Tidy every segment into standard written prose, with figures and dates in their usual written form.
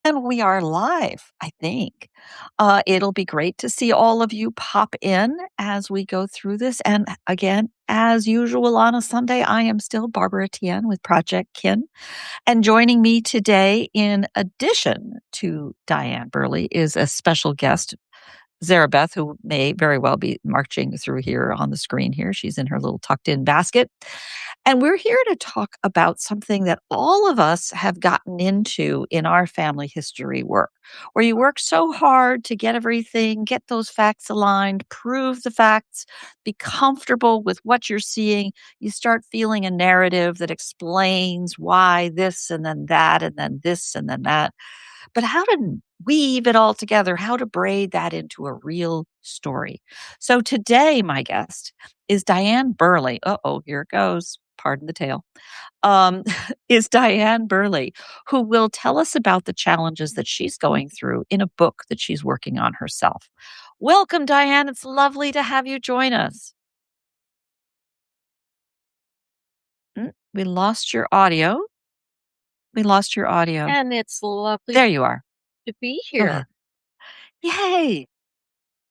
And we are live, I think. It'll be great to see all of you pop in as we go through this. And again, as usual on a Sunday, I am still Barbara Tien with ProjectKin. And joining me today, in addition to Diane Burley, is a special guest, Zarabeth, who may very well be marching through here on the screen here. She's in her little tucked in basket. And we're here to talk about something that all of us have gotten into in our family history work, where you work so hard to get everything, get those facts aligned, prove the facts, be comfortable with what you're seeing. You start feeling a narrative that explains why this and then that, and then this and then that. But how to weave it all together, how to braid that into a real story. So today, my guest is Diane Burley. Uh-oh, here it goes. Pardon the tale. Um, is Diane Burley, who will tell us about the challenges that she's going through in a book that she's working on herself. Welcome, Diane. It's lovely to have you join us. We lost your audio. We lost your audio. And it's lovely There you are. to be Go ahead. here. Yay.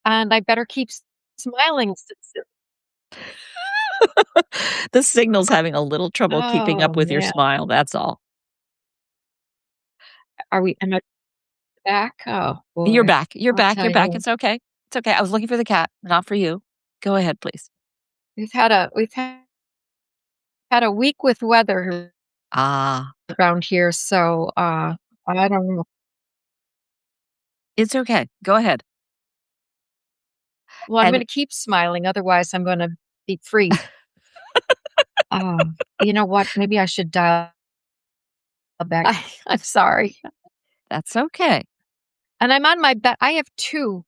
And I better keep smiling. The signal's having a little trouble keeping up Oh, with your man. smile, that's all. Am I back? Oh, You're boy. back. You're I'll back. tell You're back. you. It's okay. It's okay. I was looking for the cat, not for you. Go ahead, please. We've had a week with weather Ah, around here, so I don't know. it's okay. Go ahead. Well, I'm And going to keep smiling, otherwise I'm going to be free. You know what? Maybe I should dial back. I'm sorry. that's okay. And I'm on my bet. I have two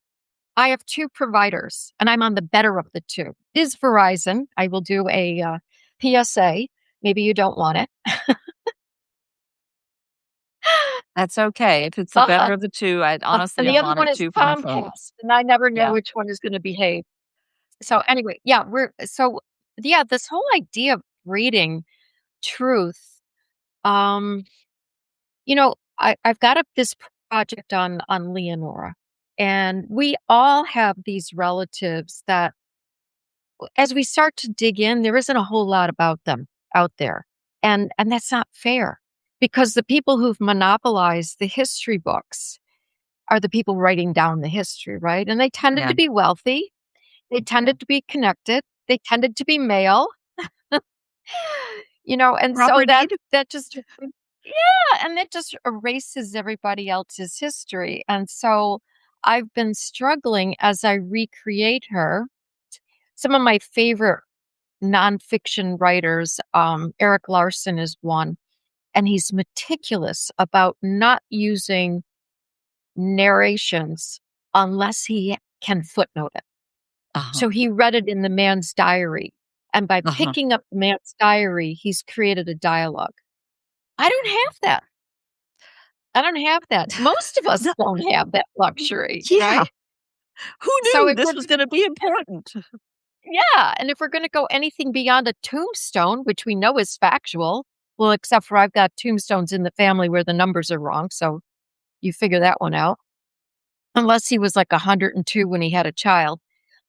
providers, and I'm on the better of the two. It is Verizon. I will do a PSA. Maybe you don't want it. That's okay. If it's the better of the two, I'd honestly And the I'm other on one it is too for my phone. Comcast, and I never know Yeah. which one is going to behave. So anyway, yeah, this whole idea of reading truth. Um, I've got this project on Leonora, and we all have these relatives that, as we start to dig in, there isn't a whole lot about them out there. And that's not fair, because the people who've monopolized the history books are the people writing down the history, right? And they tended Yeah. to be wealthy. They tended to be connected. They tended to be male, and Proper so need? that just, yeah, and that just erases everybody else's history. And so I've been struggling as I recreate her. Some of my favorite nonfiction writers, Eric Larson is one, and he's meticulous about not using narrations unless he can footnote it. Uh-huh. So he read it in the man's diary, and by Uh-huh. picking up the man's diary, he's created a dialogue. I don't have that. I don't have that. Most of us No, don't have that luxury, yeah. right? Who So knew if this we're was going to be important? Yeah, and if we're going to go anything beyond a tombstone, which we know is factual, well, except for I've got tombstones in the family where the numbers are wrong, so you figure that one out. Unless he was like 102 when he had a child,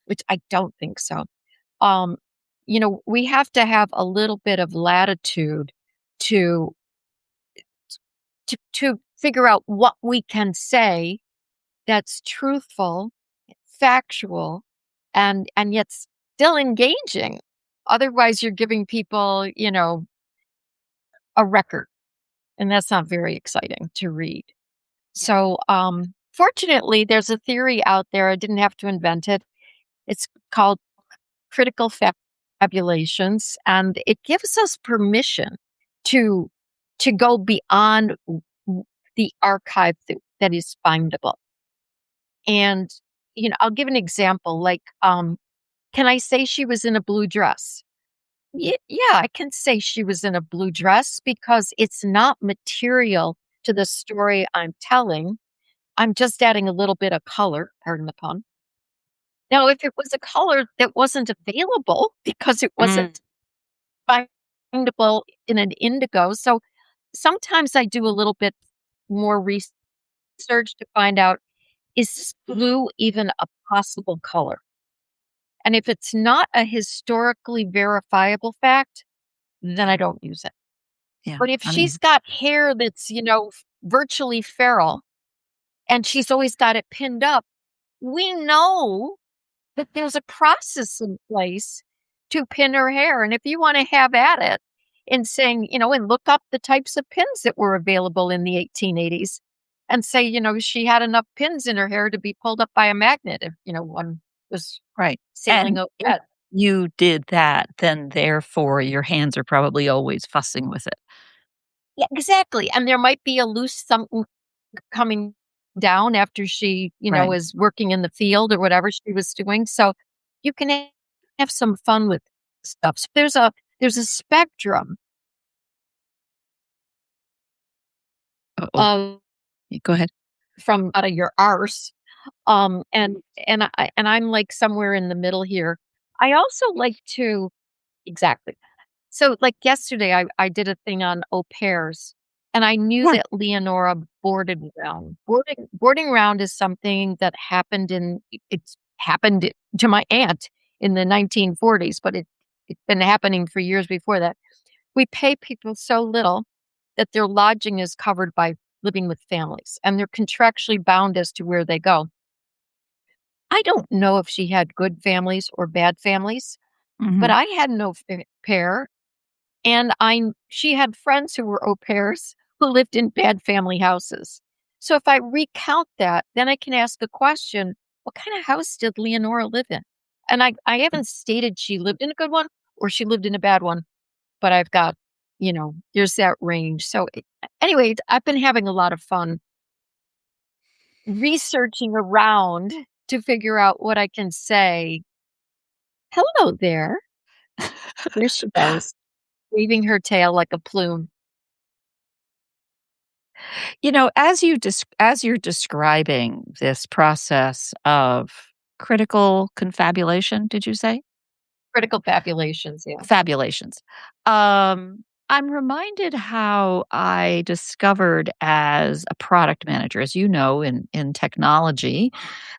which I don't think so. Um, we have to have a little bit of latitude to to figure out what we can say that's truthful, factual, and yet still engaging. Otherwise, you're giving people, a record, and that's not very exciting to read. So, fortunately, there's a theory out there. I didn't have to invent it. It's called critical fabulations, and it gives us permission to go beyond the archive that is findable. And I'll give an example. Like, can I say she was in a blue dress? Yeah, I can say she was in a blue dress because it's not material to the story I'm telling. I'm just adding a little bit of color, pardon the pun. Now, if it was a color that wasn't available because it Mm. wasn't findable in an indigo, so sometimes I do a little bit more research research to find out, is this blue even a possible color? And if it's not a historically verifiable fact, then I don't use it. Yeah. But if I she's mean, got hair that's, virtually feral and she's always got it pinned up, we know that there's a process in place to pin her hair. And if you want to have at it in saying, and look up the types of pins that were available in the 1880s and say, she had enough pins in her hair to be pulled up by a magnet if, one was right. sailing And if overhead. you did that, then therefore your hands are probably always fussing with it. Yeah, exactly. And there might be a loose something coming down after she, Right. is working in the field or whatever she was doing. So you can have some fun with stuff. So there's a spectrum Uh-oh. of Go ahead. from out of your arse. And I'm like somewhere in the middle here. I also like to exactly. So, like yesterday, I did a thing on au pairs, and I knew Yeah. that Leonora boarded round. Boarding round is something that it's happened to my aunt in the 1940s, but it's been happening for years before that. We pay people so little that their lodging is covered by living with families, and they're contractually bound as to where they go. I don't know if she had good families or bad families, but Mhm. I had no pair. And she had friends who were au pairs who lived in bad family houses. So if I recount that, then I can ask a question, what kind of house did Leonora live in? And I haven't stated she lived in a good one or she lived in a bad one, but I've got, there's that range. So anyway, I've been having a lot of fun researching around to figure out what I can say. Hello there. There she goes, waving her tail like a plume. As you're describing this process of critical confabulation, did you say? Critical fabulations, yeah. Fabulations. I'm reminded how I discovered as a product manager, as you know, in technology,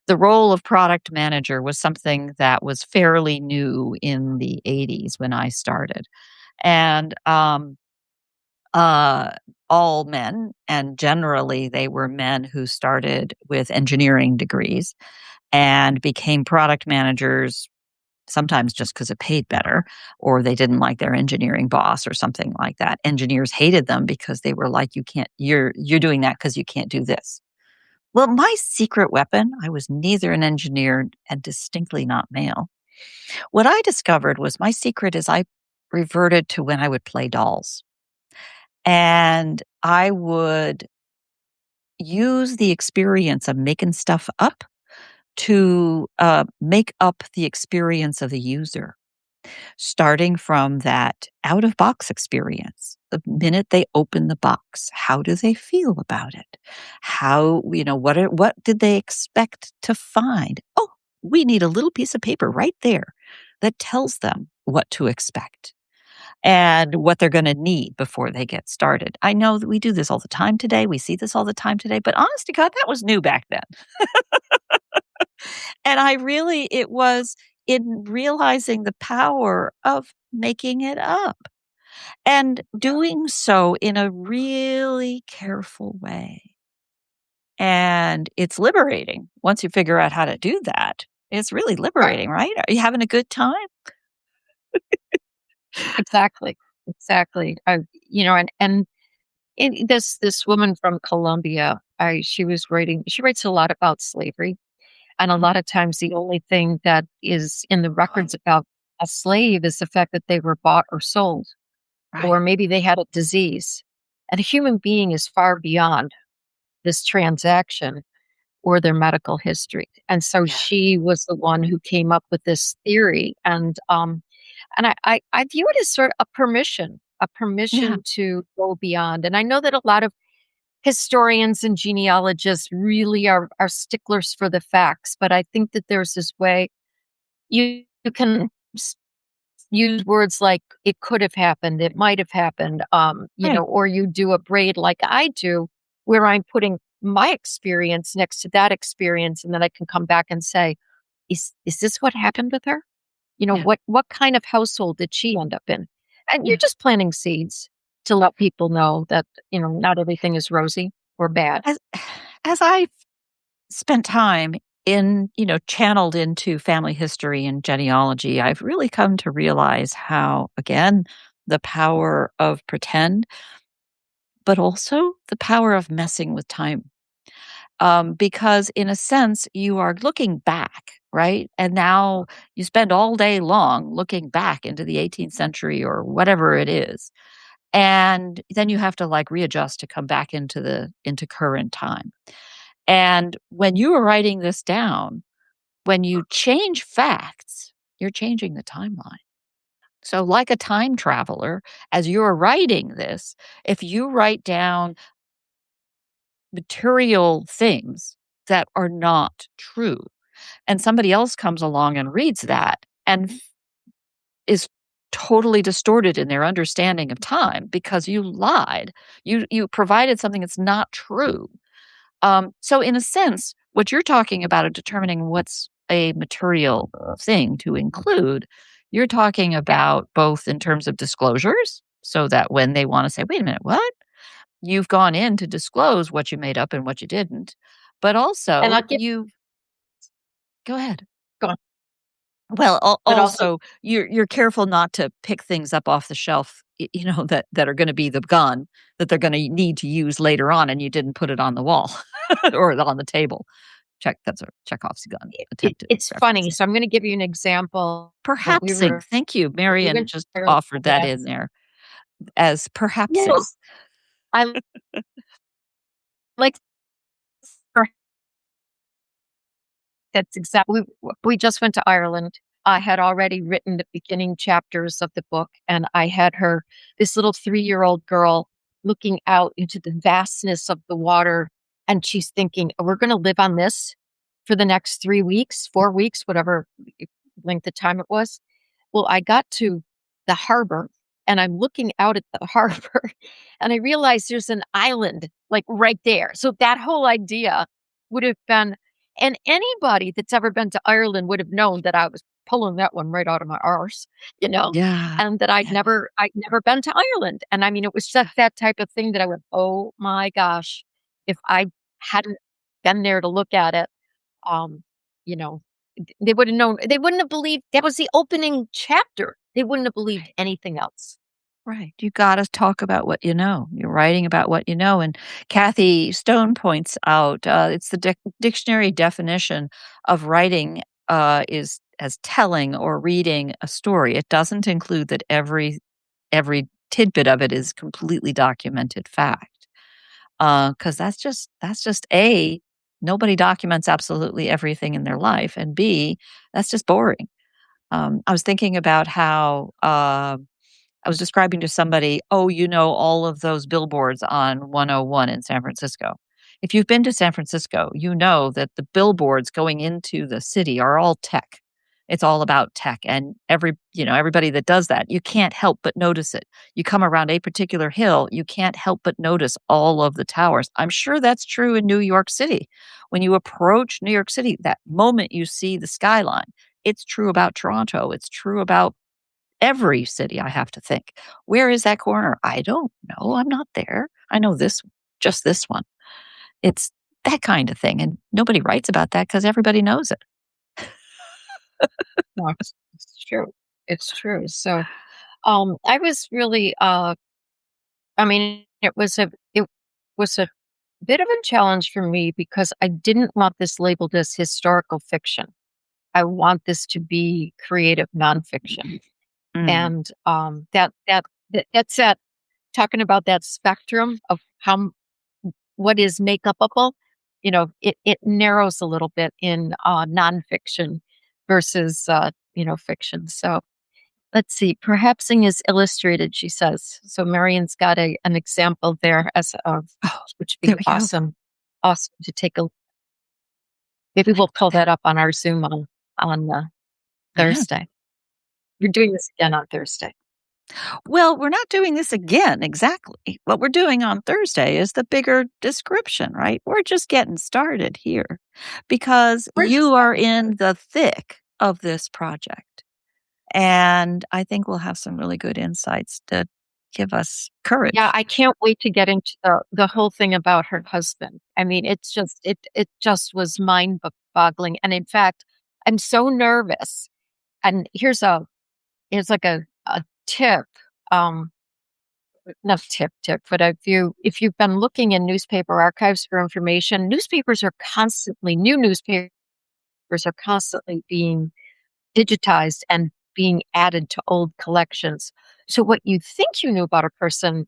the role of product manager was something that was fairly new in the 80s when I started. And uh, all men, and generally they were men who started with engineering degrees and became product managers, sometimes just because it paid better, or they didn't like their engineering boss or something like that. Engineers hated them because they were like, you're doing that because you can't do this. Well, my secret weapon, I was neither an engineer and distinctly not male. What I discovered was my secret is I reverted to when I would play dolls. And I would use the experience of making stuff up to make up the experience of the user, starting from that out of box experience. The minute they open the box, how do they feel about it? What did they expect to find? Oh, we need a little piece of paper right there that tells them what to expect and what they're going to need before they get started. I know that we do this all the time today. We see this all the time today, but honest to God, that was new back then. And it was in realizing the power of making it up and doing so in a really careful way. And it's liberating once you figure out how to do that. It's really Right. liberating, right? Are you having a good time? Exactly. Exactly. And this woman from Colombia, she writes a lot about slavery. And a Mhm. lot of times the only thing that is in the records about a slave is the fact that they were bought or sold, Right. or maybe they had a disease. And a human being is far beyond this transaction or their medical history. And so Yeah. she was the one who came up with this theory. And I view it as sort of a Yeah. permission to go beyond. And I know that a lot of historians and genealogists really are sticklers for the facts, but I think that there's this way you can use words like it could have happened, it might have happened, Right. or you do a braid like I do, where I'm putting my experience next to that experience, and then I can come back and say, is this what happened with her? Yeah. What kind of household did she end up in? And you're Yeah. just planting seeds to let people know that, not everything is rosy or bad. As as I've spent time in, channeled into family history and genealogy, I've really come to realize how, again, the power of pretend, but also the power of messing with time. Because in a sense, you are looking back, right? And now you spend all day long looking back into the 18th century or whatever it is. And then you have to like readjust to come back into current time. And when you are writing this down, when you change facts, you're changing the timeline. So, like a time traveler, as you're writing this, if you write down material things that are not true, and somebody else comes along and reads that and is totally distorted in their understanding of time because you lied, you provided something that's not true. So in a sense, what you're talking about of determining what's a material thing to include, you're talking about both in terms of disclosures, so that when they want to say, wait a minute, what? You've gone in to disclose what you made up and what you didn't. But And also, I'll give you go ahead. go on, Well, but also, also, you're careful not to pick things up off the shelf, that are gonna be the gun that they're gonna need to use later on, and you didn't put it on the wall or on the table. That's a Chekhov's gun attempted it's funny. reference. So I'm going to give you an example. We Perhapsing, were thank you. we Marion went just to Ireland. offered that in there as perhapsing. Yes, I like. That's exactly we just went to Ireland. I had already written the beginning chapters of the book, and I had this little 3-year-old girl looking out into the vastness of the water, and she's thinking, "We're gonna live on this for the next 3 weeks, 4 weeks," whatever length of time it was. Well, I got to the harbor, and I'm looking out at the harbor, and I realized there's an island, like, right there. So that whole idea would have been and anybody that's ever been to Ireland would have known that I was pulling that one right out of my arse, you know, Yeah, and that yeah, I'd never been to Ireland. And I mean, it was just that type of thing that I went, "Oh my gosh, if I hadn't been there to look at it, um, you know, they would have known, they wouldn't have believed that was the opening chapter. They wouldn't have believed right. anything else." Right. You gotta talk about what you know. You're writing about what you know, and Kathy Stone points out, it's the dictionary definition of writing, is as telling or reading a story. It doesn't include that every tidbit of it is completely documented fact, because that's just A, nobody documents absolutely everything in their life, and B, that's just boring. I was thinking about how, I was describing to somebody, "Oh, all of those billboards on 101 in San Francisco." If you've been to San Francisco, you know that the billboards going into the city are all tech. It's all about tech, and everybody that does that, you can't help but notice it. You come around a particular hill, you can't help but notice all of the towers. I'm sure that's true in New York City. When you approach New York City, that moment you see the skyline, it's true about Toronto, it's true about every city, I have to think. Where is that corner? I don't know. I'm not there. I know just this one. It's that kind of thing. And nobody writes about that because everybody knows it. No, it's true. It's true. So, I was really, I mean, it was a bit of a challenge for me because I didn't want this labeled as historical fiction. I want this to be creative nonfiction. Mm, And that's that talking about that spectrum of what is make upable, it narrows a little bit in nonfiction versus fiction. So let's see. Perhapsing is illustrated, she says. So Marion's got an example there as of oh, which would there be we go. awesome. Awesome to take a maybe I we'll love pull that. that up on our Zoom on Yeah. Thursday. We're doing this again on Thursday. Well, we're not doing this again exactly. What we're doing on Thursday is the bigger description, right? We're just getting started here because We're you are in the thick of this project. And I think we'll have some really good insights to give us Yeah, courage. I can't wait to get into the whole thing about her husband. I mean, it just was mind-boggling, and in fact, I'm so nervous. And here's like a tip, um, not tip, but if you've been looking in newspaper archives for information, new newspapers are constantly being digitized and being added to old collections. So what you think you knew about a person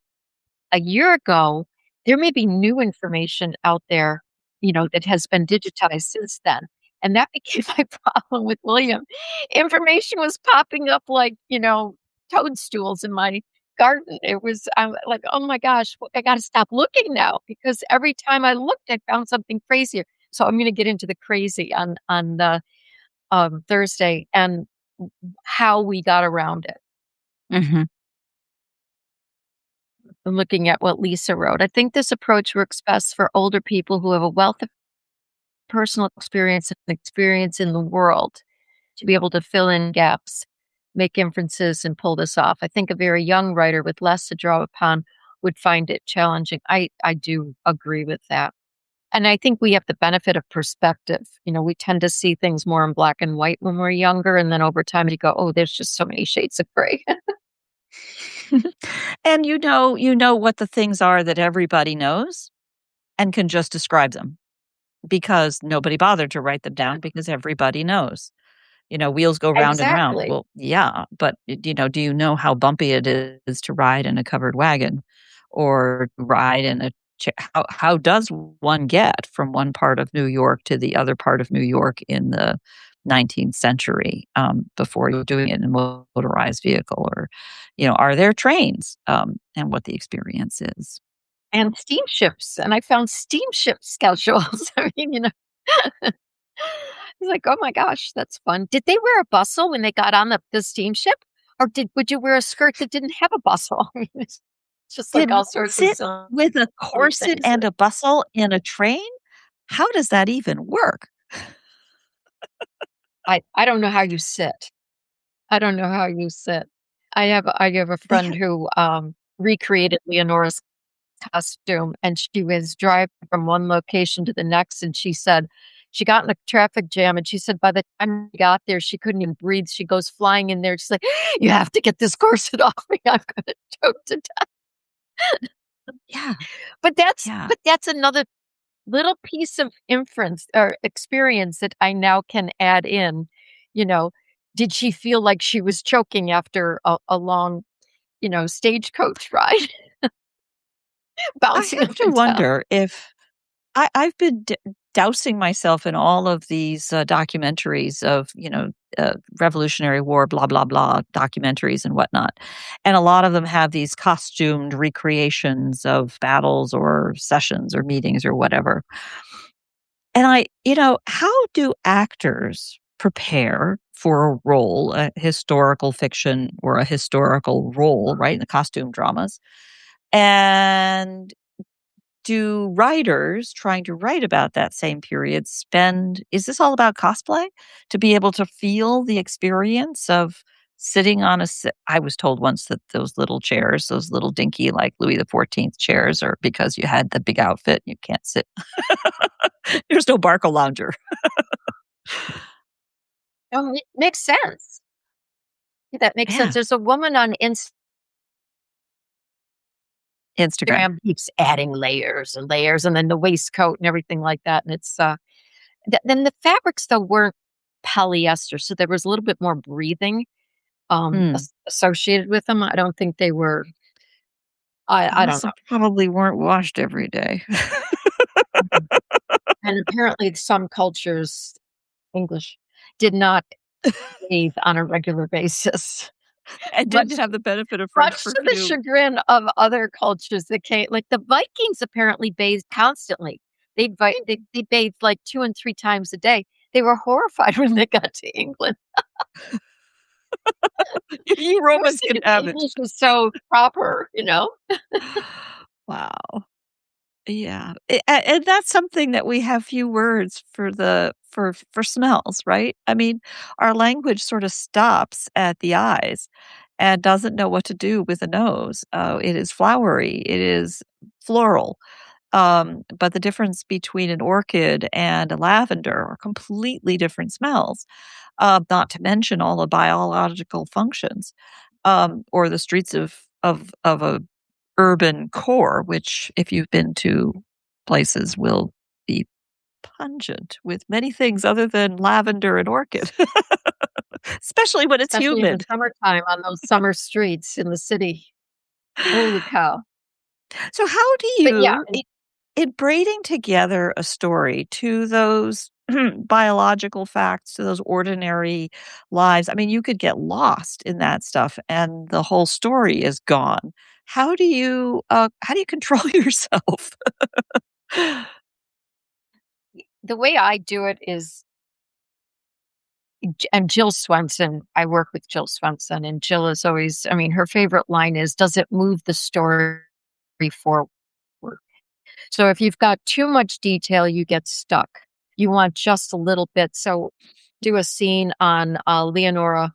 a year ago, there may be new information out there, that has been digitized since then. And that became my problem with William. Information was popping up like, toadstools in my garden. I'm like, oh my gosh, I got to stop looking now because every time I looked, I found something crazier. So I'm going to get into the crazy on the Thursday and how we got around it. Mhm. I'm looking at what Lisa wrote. I think this approach works best for older people who have a wealth of personal experience and experience in the world to be able to fill in gaps, make inferences, and pull this off. I think a very young writer with less to draw upon would find it challenging. I do agree with that. And I think we have the benefit of perspective. We tend to see things more in black and white when we're younger. And then over time, you go, oh, there's just so many shades of gray. And you know what the things are that everybody knows and can just describe them because nobody bothered to write them down because everybody knows. Wheels go round and round. Exactly. Well, yeah, but, do you know how bumpy it is to ride in a covered wagon or ride in a how does one get from one part of New York to the other part of New York in the 19th century, before you're doing it in a motorized vehicle or, are there trains, and what the experience is. And steamships. And I found steamship schedules. I mean, it's like, "Oh my gosh, that's fun." Did they wear a bustle when they got on the steamship? Or would you wear a skirt that didn't have a bustle? I mean, it's just like Did all one sorts of sit silly with a corset things. and a bustle in a train? How does that even work? I don't know how you sit. I don't know how you sit. I have a They friend ha who, recreated Leonora's costume, and she was driving from one location to the next, and she said she got in a traffic jam, and she said by the time she got there, she couldn't even breathe. She goes flying in there. She's like, "You have to get this corset off me. I'm gonna choke to death." yeah, But that's yeah. but that's another little piece of inference or experience that I now can add in, you know, did she feel like she was choking after a long, stagecoach ride, I bouncing have up to and down? wonder if I've been dousing myself in all of these, documentaries of, Revolutionary War, blah, blah, blah, documentaries and whatnot, and a lot of them have these costumed recreations of battles or sessions or meetings or whatever, and how do actors prepare for a role, a historical fiction or a historical role, right, in the costume dramas, and do writers trying to write about that same period spend is this all about cosplay? To be able to feel the experience of sitting on I was told once that those little chairs, those little dinky, like, Louis XIV chairs are because you had the big outfit, you can't sit. There's no Barca lounger. Oh, it makes sense. That makes sense. Yeah, There's a woman on Instagram. Instagram keeps adding layers and layers, and then the waistcoat and everything like that, and it's, then the fabrics, though, weren't polyester, so there was a little bit more breathing, Mm. associated with them. I don't think they were They I don't also know. probably weren't washed every day. Mhm. And apparently some cultures, English, did not bathe on a regular basis, And didn't much have the benefit of French much to the perfume. chagrin of other cultures that came like, the Vikings apparently bathed constantly. They bathed, like, 2 and 3 times a day. They were horrified when they got to England. You Romans can have it. English was so proper, you know? Wow. Yeah, and that's something that we have few words for the for smells, right? I mean, our language sort of stops at the eyes and doesn't know what to do with the nose. It is flowery, it is floral, but the difference between an orchid and a lavender are completely different smells, not to mention all the biological functions, or the streets of a urban core, which, if you've been to places, will be pungent with many things other than lavender and orchid, especially when it's Especially in the humid. summertime on those summer streets in the city. Holy cow. So, how do But yeah, you, in braiding together a story to those biological facts, to those ordinary lives, I mean, you could get lost in that stuff, and the whole story is gone. How do you control yourself? the way I do it is and Jill Swenson, I work with Jill Swenson, and Jill is always, I mean, her favorite line is, "Does it move the story forward?" So if you've got too much detail, you get stuck. You want just a little bit. So do a scene on Leonora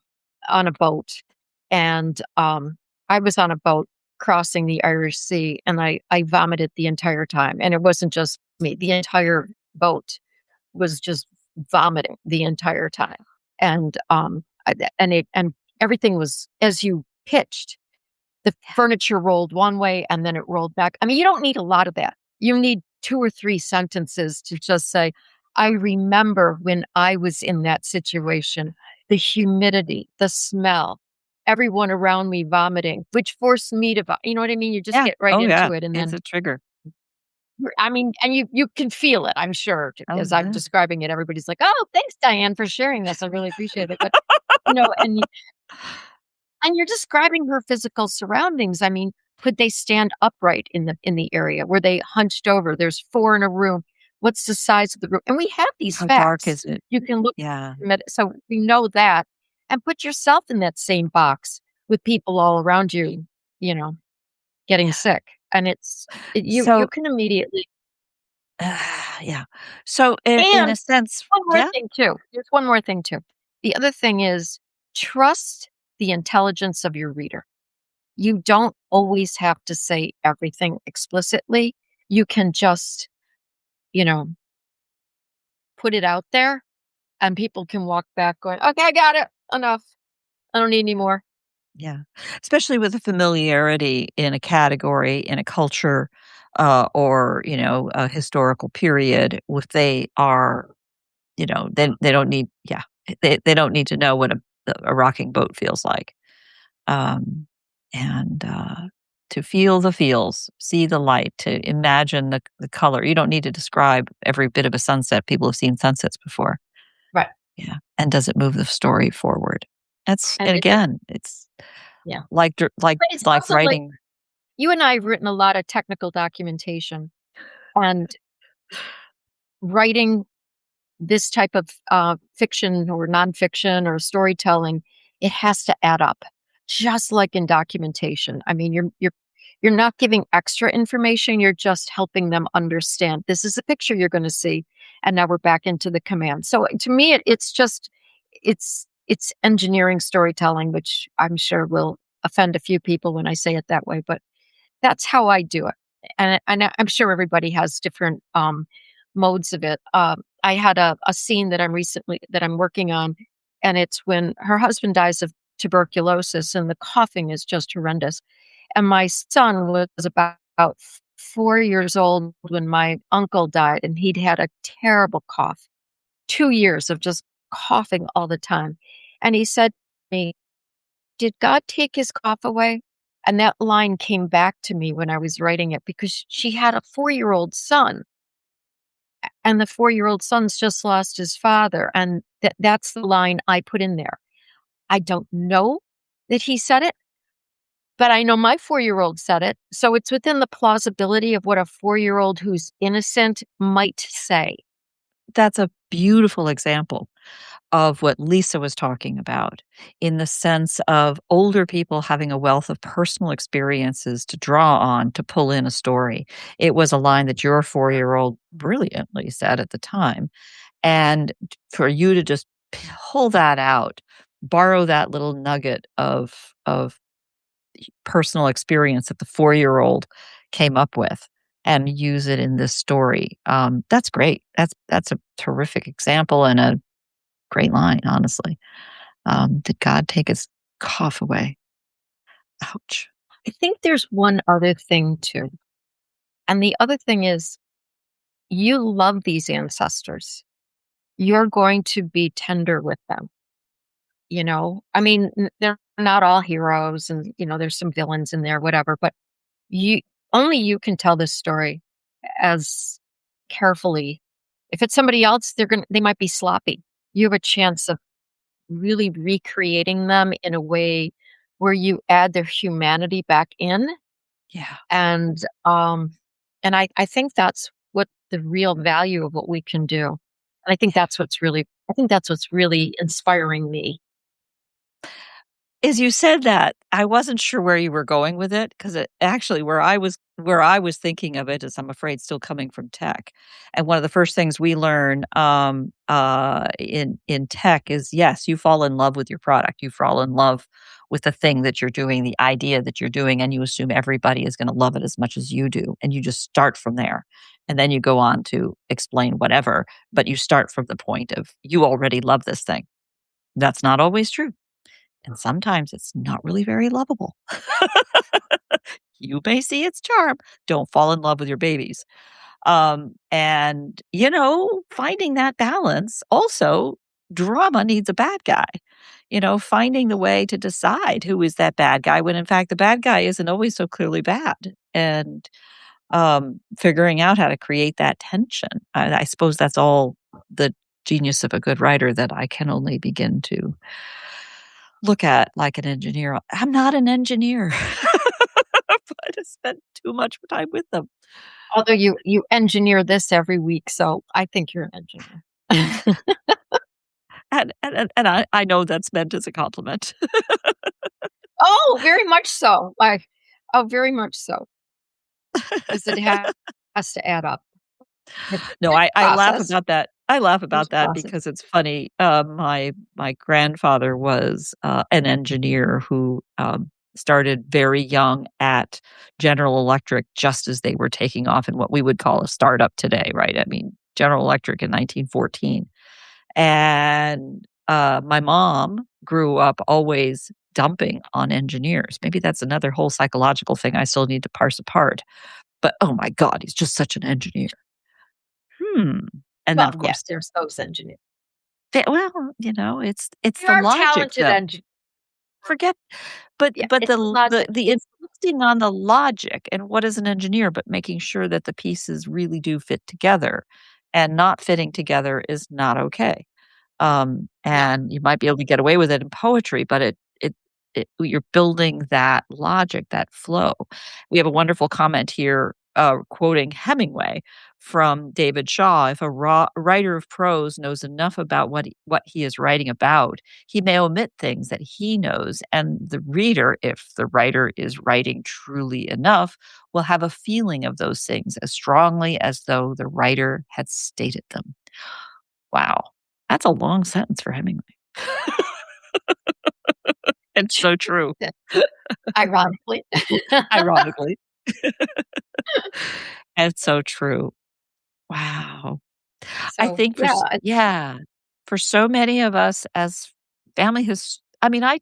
on a boat, and I was on a boat crossing the Irish Sea, and I vomited the entire time, and it wasn't just me; the entire boat was just vomiting the entire time, and and everything was as you pitched. The furniture rolled one way and then it rolled back. I mean, you don't need a lot of that. You need 2 or 3 sentences to just say, "I remember when I was in that situation, the humidity, the smell, everyone around me vomiting, which forced me to you know what I mean? You just Yeah. get right Oh, yeah. into it, and It's then a trigger. I mean, and you can feel it, I'm sure. Oh, As I'm yeah. describing it, everybody's like, "Oh, thanks, Diane, for sharing this. I really appreciate it." But, you know, and you're describing her physical surroundings. I mean, could they stand upright in the area? Were they hunched over? There's 4 in a room. What's the size of the room? And we have these How dark facts. is it? You can look Yeah. so we know that, and put yourself in that same box with people all around you, you know, getting sick. And you So can immediately. yeah. So, in And a sense, one more yeah? thing too. There's one more thing too. The other thing is trust the intelligence of your reader. You don't always have to say everything explicitly. You can just, you know, put it out there and people can walk back going, "Okay, I got it. Enough. I don't need any more." Yeah. Especially with the familiarity in a category, in a culture, or, a historical period, if they are, then they don't need yeah, they don't need to know what a rocking boat feels like. Um, and, to feel the feels, see the light, to imagine the color. You don't need to describe every bit of a sunset. People have seen sunsets before. Right. Yeah. And does it move the story forward? And And it again, it's yeah. like But it's like also like writing. you and I have written a lot of technical documentation, and writing this type of fiction or nonfiction or storytelling, it has to add up, just like in documentation. I mean, you're not giving extra information. You're just helping them understand this is a picture you're going to see, and now we're back into the command. So to me, it's just it's engineering storytelling, which I'm sure will offend a few people when I say it that way, but that's how I do it, and I'm sure everybody has different, modes of it. I had a scene that I'm working on, and it's when her husband dies of tuberculosis, and the coughing is just horrendous, and my son was about 4 years old when my uncle died, and he'd had a terrible cough, 2 years of just coughing all the time, and he said to me, "Did God take his cough away?" And that line came back to me when I was writing it because she had a 4-year-old son, and the 4-year-old son's just lost his father, and that's the line I put in there. I don't know that he said it, but I know my 4-year-old said it, so it's within the plausibility of what a 4-year-old who's innocent might say. That's a beautiful example of what Lisa was talking about, in the sense of older people having a wealth of personal experiences to draw on to pull in a story. It was a line that your 4-year-old brilliantly said at the time. And for you to just pull that out, borrow that little nugget of personal experience that the 4-year-old came up with and use it in this story. That's great. That's a terrific example and a great line, honestly. Did God take his cough away? Ouch. I think there's one other thing too. And the other thing is you love these ancestors. You're going to be tender with them. I mean, they're not all heroes and, there's some villains in there, whatever, but you only you can tell this story as carefully. If it's somebody else, they might be sloppy. You have a chance of really recreating them in a way where you add their humanity back in. Yeah. And I think that's what the real value of what we can do. And I think that's what's really inspiring me. As you said that, I wasn't sure where you were going with it because it actually where I was thinking of it is, I'm afraid, still coming from tech. And one of the first things we learn in tech is, yes, you fall in love with your product. You fall in love with the thing that you're doing, the idea that you're doing, and you assume everybody is going to love it as much as you do. And you just start from there. And then you go on to explain whatever, but you start from the point of you already love this thing. That's not always true. And sometimes it's not really very lovable. You may see its charm. Don't fall in love with your babies. And, finding that balance also, drama needs a bad guy. Finding the way to decide who is that bad guy when in fact the bad guy isn't always so clearly bad. And figuring out how to create that tension. I suppose that's all the genius of a good writer that I can only begin to look at like an engineer. I'm not an engineer, but I spent too much time with them. Although you engineer this every week, so I think you're an engineer. And I know that's meant as a compliment. Oh, very much so. Very much so, because it has to add up. There's No, a I laugh process. about that. I laugh There's about a that process. because it's funny. My grandfather was an engineer who started very young at General Electric, just as they were taking off in what we would call a startup today, right? I mean, General Electric in 1914. And my mom grew up always dumping on engineers. Maybe that's another whole psychological thing I still need to parse apart. But oh my God, he's just such an engineer. Hmm. And then, Well, of yeah, course, there's those engineers. well, it's There the are logic, talented though. engineers. Forget but Yeah, but it's the logic. the insisting on the logic and what is an engineer, but making sure that the pieces really do fit together, and not fitting together is not okay. No. And you might be able to get away with it in poetry, but you're building that logic, that flow. We have a wonderful comment here, quoting Hemingway from David Shaw. If a writer of prose knows enough about what he is writing about, he may omit things that he knows, and the reader, if the writer is writing truly enough, will have a feeling of those things as strongly as though the writer had stated them. Wow. That's a long sentence for Hemingway. It's so true, Ironically. ironically. It's so true. Wow. I So, think yeah, yeah, for so many of us as family I mean, I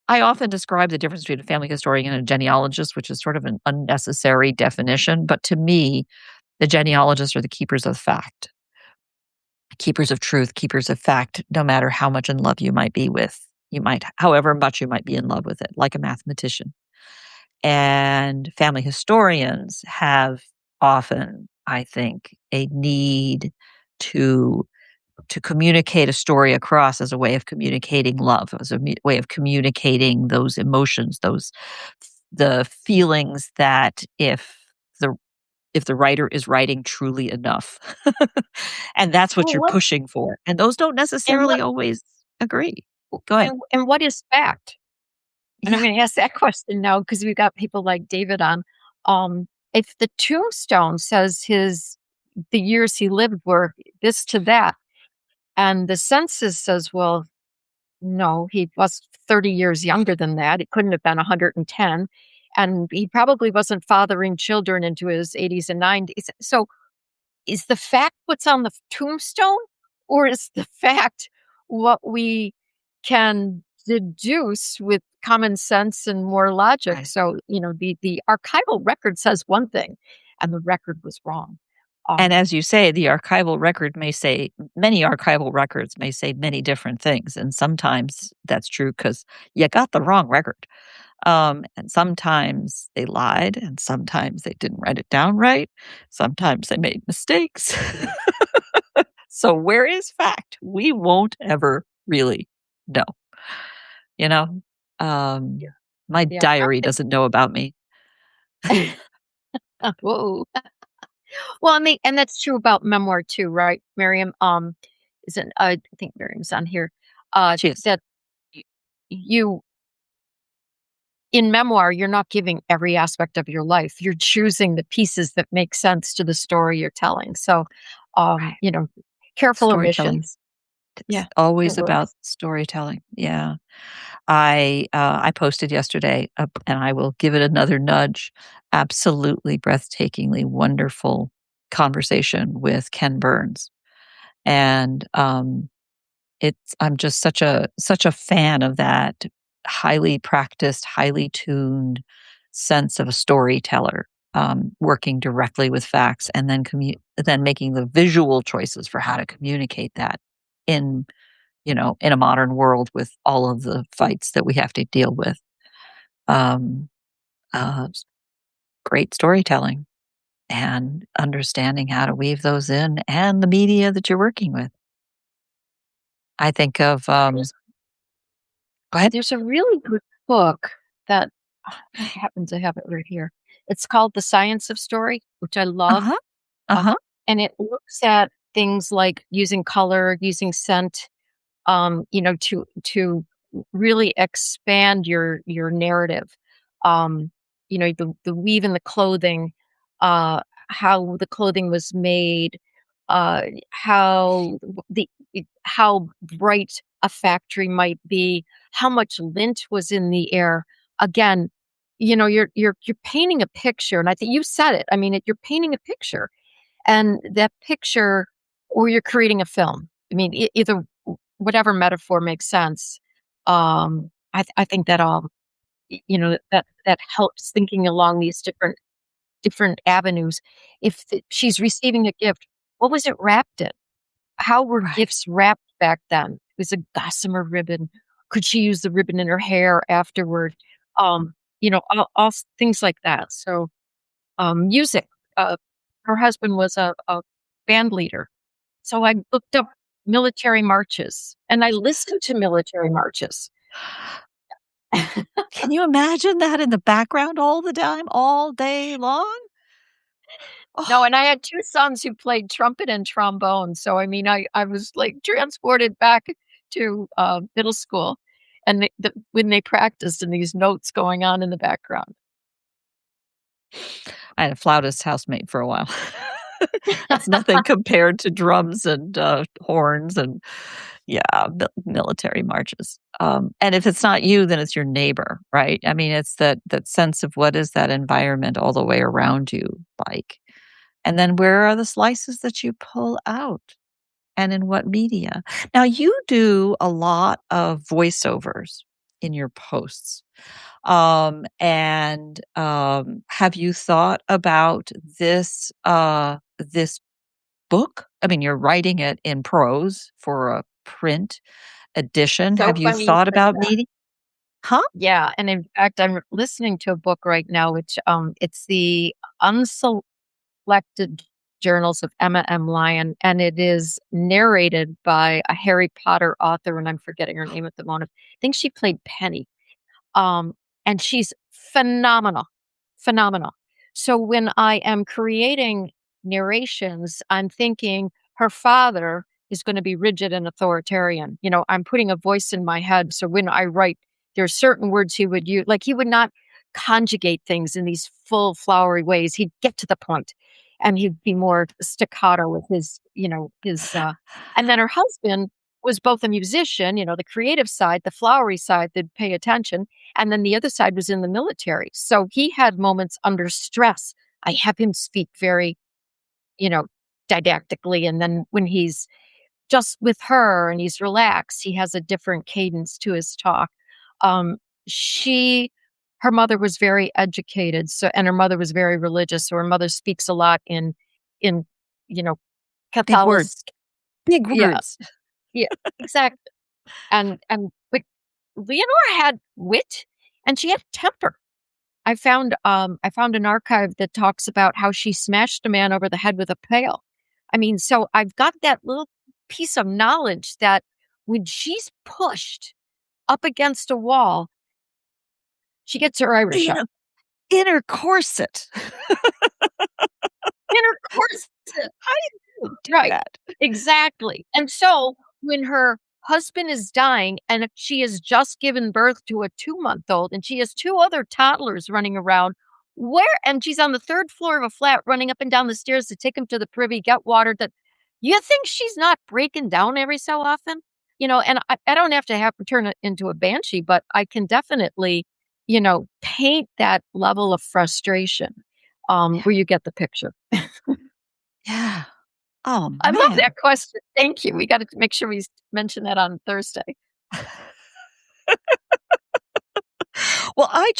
often describe the difference between a family historian and a genealogist, which is sort of an unnecessary definition, but to me, the genealogists are the keepers of fact, keepers of truth, keepers of fact, no matter how much in love however much you might be in love with it, like a mathematician. And family historians have often, I think, a need to communicate a story across as a way of communicating love, as a way of communicating those emotions, the feelings that if the if the writer is writing truly enough. And that's what Well, you're what pushing for. And those don't and necessarily what always agree. Go ahead. and what is fact? And I'm Yeah, gonna ask that question now because we've got people like David on. If the tombstone says the years he lived were this to that, and the census says, well, no, he was 30 years younger than that. It couldn't have been 110. And he probably wasn't fathering children into his 80s and 90s. So is the fact what's on the tombstone, or is the fact what we can deduce with common sense and more logic? right. So, the archival record says one thing and the record was wrong. And Um, as you say, the archival record may say many archival records may say many different things, and sometimes that's true because you got the wrong record. And sometimes they lied, and sometimes they didn't write it down right. Sometimes they made mistakes. So where is fact? We won't ever really know, you know? yeah. Um, my Yeah. diary doesn't know about me. Whoa. Well, and that's true about memoir too, right, Miriam? Isn't I think Miriam's on here. She is. That y- you in memoir, you're not giving every aspect of your life. You're choosing the pieces that make sense to the story you're telling. So, Right. careful Storytelling. omissions. It's Yeah, it always about works. storytelling. Yeah. I posted yesterday, and I will give it another nudge. Absolutely breathtakingly wonderful conversation with Ken Burns, and I'm just such a fan of that highly practiced, highly tuned sense of a storyteller, working directly with facts and then making the visual choices for how to communicate that in in a modern world with all of the fights that we have to deal with. Um, s Great storytelling and understanding how to weave those in and the media that you're working with. I think of, There's go ahead. there's a really good book that I happen to have it right here. It's called The Science of Story, which I love. Uh-huh, Uh, uh-huh, and it looks at things like using color, using scent, to really expand your narrative. The weave in the clothing, how the clothing was made, how bright a factory might be, how much lint was in the air. Again, you're painting a picture, and I think you said it. I mean, you're painting a picture, and that picture, or you're creating a film. I mean, either whatever metaphor makes sense. I think that that helps thinking along these different avenues. If she's receiving a gift, what was it wrapped in? How were right. gifts wrapped back then? It was a gossamer ribbon. Could she use the ribbon in her hair afterward? All things like that. So, music. Uh, Her husband was a band leader. So I looked up military marches and I listened to military marches. Can you imagine that in the background all the time, all day long? No, Oh, and I had 2 sons who played trumpet and trombone. So, I mean, I was, like, transported back to, middle school and when they practiced and these notes going on in the background. I had a flautist housemate for a while. That's nothing compared to drums and, horns and yeah, military marches. And if it's not you, then it's your neighbor, right? I mean, it's that sense of what is that environment all the way around you like? And then where are the slices that you pull out and in what media? Now, you do a lot of voiceovers in your posts. Have you thought about this book? I mean, you're writing it in prose for a print edition. So Have you funny you thought said about that. meeting? Huh? Yeah, and in fact, I'm listening to a book right now, which, it's the Unselected Journals of Emma M. Lyon, and it is narrated by a Harry Potter author, and I'm forgetting her name at the moment. I think she played Penny. Um, and she's phenomenal, phenomenal. So when I am creating narrations, I'm thinking her father is going to be rigid and authoritarian. I'm putting a voice in my head. So when I write, there's certain words he would use, like he would not conjugate things in these full flowery ways. He'd get to the point and he'd be more staccato with and then her husband was both a musician, the creative side, the flowery side, that'd pay attention. And then the other side was in the military. So he had moments under stress. I have him speak very, you know, didactically. And then when he's just with her and he's relaxed, he has a different cadence to his talk. Um, she, her mother was very educated. And her mother was very religious. So her mother speaks a lot in, you know, Big Catholic. words. Big Yeah. words. Yeah, exactly. But Leonora had wit and she had temper. I found an archive that talks about how she smashed a man over the head with a pail. I mean, so I've got that little piece of knowledge that when she's pushed up against a wall, she gets her Irish up. Inner, inner corset. In her corset. How do you do Right. that? Exactly. And so when her husband is dying and she has just given birth to a 2-month-old and she has two other toddlers running around, and she's on the third floor of a flat running up and down the stairs to take him to the privy, get water, that you think she's not breaking down every so often? And I don't have to have her turn it into a banshee, but I can definitely, paint that level of frustration where you get the picture. Yeah. Oh, I love man. that question. Thank you. We got to make sure we mention that on Thursday. Well, I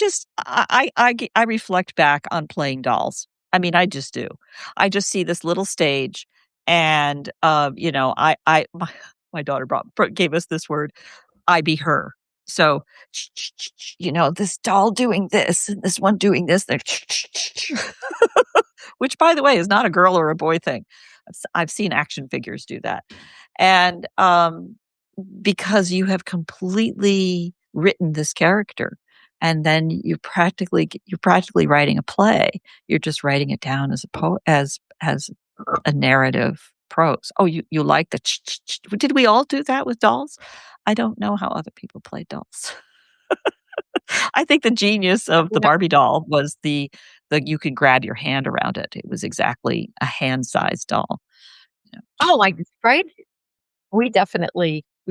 reflect back on playing dolls. I mean, I just do. I just see this little stage and, my daughter gave us this word, I be her. So, this doll doing this and this one doing this, which by the way is not a girl or a boy thing. I've seen action figures do that. And, because you have completely written this character and then you're practically writing a play. You're just writing it down as as a narrative prose. Oh, you like the did we all do that with dolls? I don't know how other people play dolls. I think the genius of the You know, Barbie doll was the you could grab your hand around it. It was exactly a hand-sized doll. Yeah. oh, like, right? We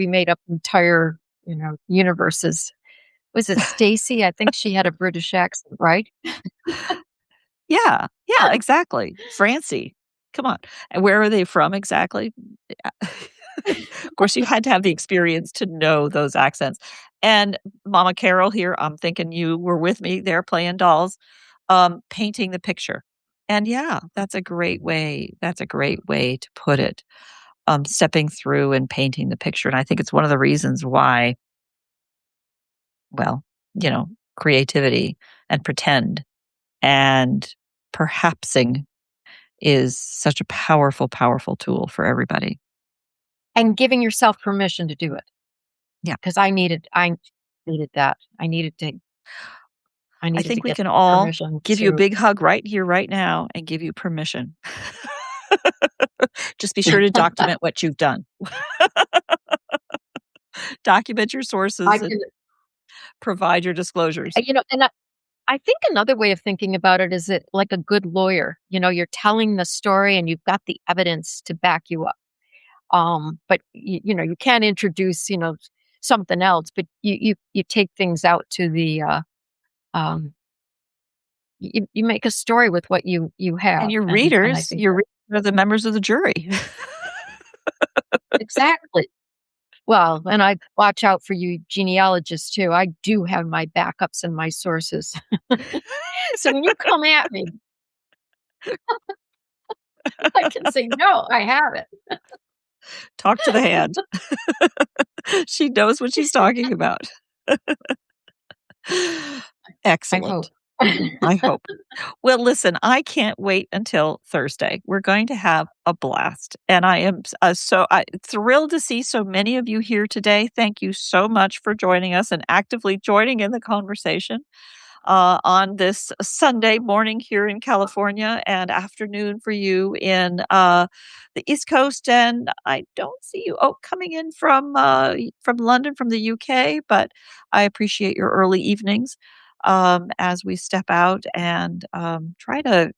made up entire, universes. Was it Stacy? I think she had a British accent, right? Yeah, yeah, exactly. Francie, come on. And where are they from exactly? Yeah. Of course, you had to have the experience to know those accents. And Mama Carol here, I'm thinking you were with me there playing dolls, painting the picture. And yeah, that's a great way to put it, stepping through and painting the picture. And I think it's one of the reasons why, well, creativity and pretend and perhapsing is such a powerful, powerful tool for everybody. And giving yourself permission to do it. Yeah. Because I needed that. I I needed to think we get can all permission give you a to. big hug right here, right now, and give you permission. Just be sure to document what you've done. Document your I sources and can, provide your disclosures. and I think another way of thinking about it is that like a good lawyer, you're telling the story and you've got the evidence to back you up. But you can't introduce, something else, but you take things out to the, um, you make a story with what you And have. your And I readers, think are the members of the jury. exactly. Well, and I watch out for you genealogists too. I do have my backups and my sources. So when you come at me, I can say, no, I have it. Talk to the hand. She knows what she's talking about. I hope. Excellent. I hope. Well, listen, I can't wait until Thursday. We're going to have a blast. And I am thrilled to see so many of you here today. Thank you so much for joining us and actively joining in the conversation. on this Sunday morning here in California and afternoon for you in the East Coast. And I don't see you coming in from London, from the UK, but I appreciate your early evenings as we step out and try to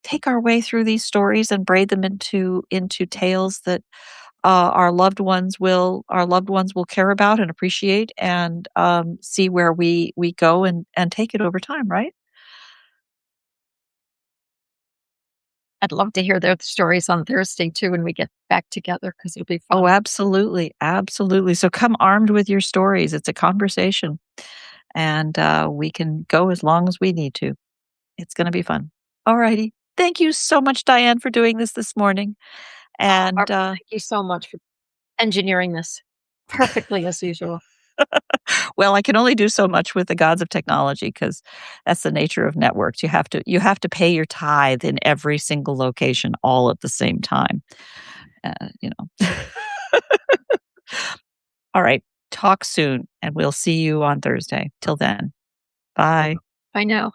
take our way through these stories and braid them into tales that our loved ones will care about and appreciate and see where we go and take it over time, right? I'd love to hear their stories on Thursday too when we get back together because it'll be Oh, fun. absolutely, absolutely. So come armed with your stories. It's a conversation, and we can go as long as we need to. It's going to be fun. All righty. Thank you so much, Diane, for doing this morning. Oh, And Barbara, thank you so much for engineering this perfectly as usual. well, I can only do so much with the gods of technology because that's the nature of networks. You have to pay your tithe in every single location all at the same time. You know. All right. Talk soon, and we'll see you on Thursday. Till then, bye. I know.